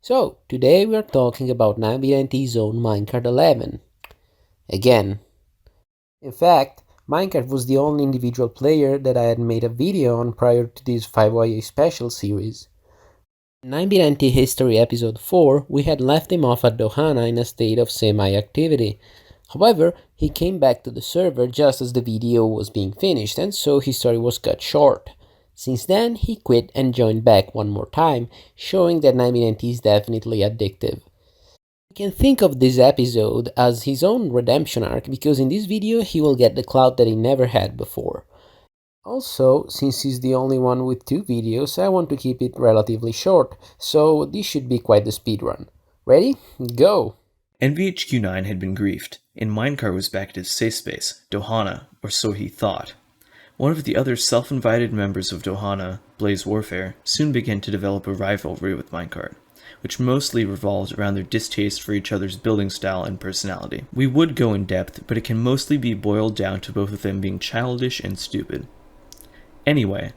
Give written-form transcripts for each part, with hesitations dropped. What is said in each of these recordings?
So, today we are talking about 9bit own Minecart11. Again. In fact, Minecart was the only individual player that I had made a video on prior to this 5YA special series. In 9bit History episode 4, we had left him off at Dohana in a state of semi-activity. However, he came back to the server just as the video was being finished, and so his story was cut short. Since then, he quit and joined back one more time, showing that 9bit is definitely addictive. You can think of this episode as his own redemption arc because in this video he will get the clout that he never had before. Also, since he's the only one with 2 videos, I want to keep it relatively short, so this should be quite the speedrun. Ready? Go! NVHQ9 had been griefed, and Minecart was back at his safe space, Dohana, or so he thought. One of the other self-invited members of Dohana, Blaze Warfare, soon began to develop a rivalry with Minecart, which mostly revolved around their distaste for each other's building style and personality. We would go in depth, but it can mostly be boiled down to both of them being childish and stupid. Anyway,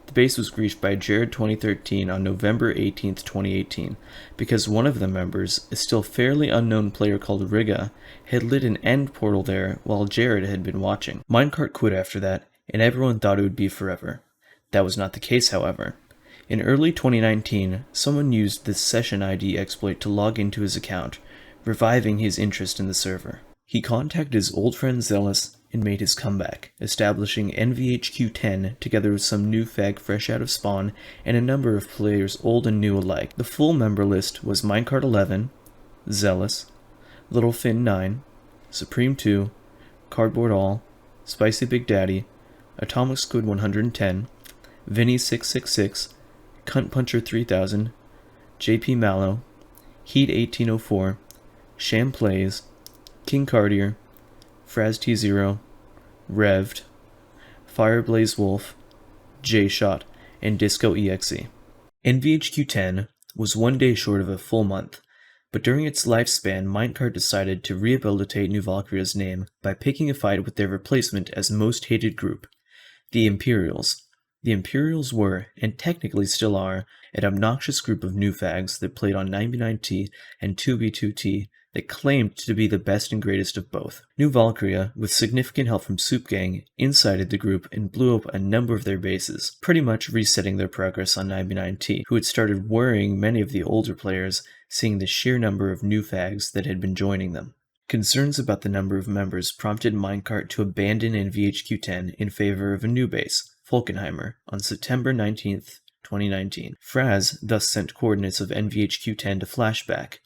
the base was griefed by Jared 2013 on November 18, 2018, because one of the members, a still fairly unknown player called Riga, had lit an end portal there while Jared had been watching. Minecart quit after that, and everyone thought it would be forever. That was not the case, however. In early 2019, someone used this session ID exploit to log into his account, reviving his interest in the server. He contacted his old friend Zelice and made his comeback, establishing NVHQ10 together with some new fag fresh out of spawn and a number of players old and new alike. The full member list was Minecart11, Zelice, Littlefin9, Supreme2, Cardboard All, Spicy Big Daddy, Atomic Squid 110, Vinny666, Cunt Puncher 3000, JP Mallow, Heat 1804, Sham Plays, King Cartier, Fraz T0, Revved, Fireblaze Wolf, J-Shot, and Disco EXE. NVHQ10 was 1 day short of a full month, but during its lifespan, Minecart decided to rehabilitate New Valkyria's name by picking a fight with their replacement as most hated group, the Imperials. The Imperials were, and technically still are, an obnoxious group of new fags that played on 99T and 2B2T that claimed to be the best and greatest of both. New Valkyria, with significant help from Soup Gang, incited the group and blew up a number of their bases, pretty much resetting their progress on 99T, who had started worrying many of the older players, seeing the sheer number of new fags that had been joining them. Concerns about the number of members prompted Minecart to abandon NVHQ10 in favor of a new base, Falkenheimer, on September 19, 2019. Fraz thus sent coordinates of NVHQ10 to Flashback,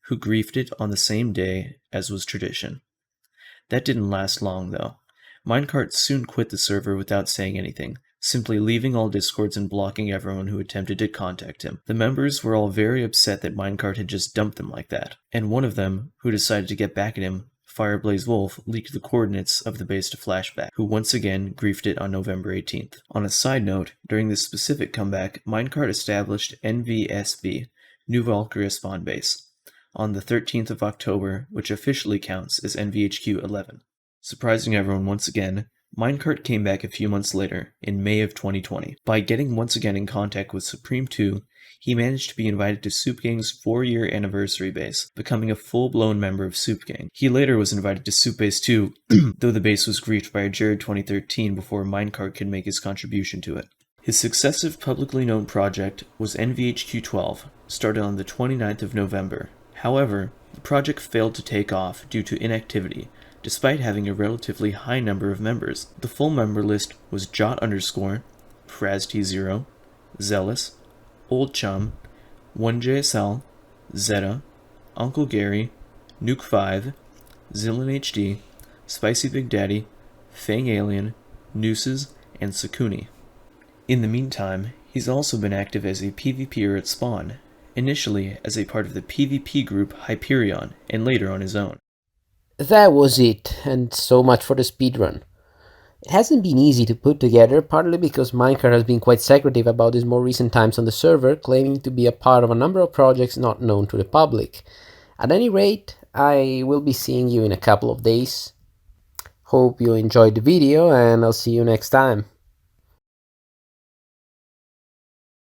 who griefed it on the same day as was tradition. That didn't last long, though. Minecart soon quit the server without saying anything, simply leaving all discords and blocking everyone who attempted to contact him. The members were all very upset that Minecart had just dumped them like that, and one of them, who decided to get back at him, Fireblaze Wolf, leaked the coordinates of the base to Flashback, who once again griefed it on November 18th. On a side note, during this specific comeback, Minecart established NVSB, New Valkyria Spawn Base, on the 13th of October, which officially counts as NVHQ11. Surprising everyone once again, Minecart came back a few months later, in May of 2020. By getting once again in contact with Supreme2, he managed to be invited to Soup Gang's 4-year anniversary base, becoming a full-blown member of Soup Gang. He later was invited to Soup Base 2, though the base was griefed by Jared 2013 before Minecart could make his contribution to it. His successive publicly known project was NVHQ12, started on the 29th of November. However, the project failed to take off due to inactivity, despite having a relatively high number of members. The full member list was Jot_, Fraz T0, Zelice, Old Chum, 1JSL, Zeta, Uncle Gary, Nuke5, Zillin HD, Spicy Big Daddy, Fang Alien, Nooses, and Sakuni. In the meantime, he's also been active as a PvPer at Spawn, initially as a part of the PvP group Hyperion, and later on his own. That was it, and so much for the speedrun. It hasn't been easy to put together, partly because Minecart has been quite secretive about his more recent times on the server, claiming to be a part of a number of projects not known to the public. At any rate, I will be seeing you in a couple of days. Hope you enjoyed the video, and I'll see you next time.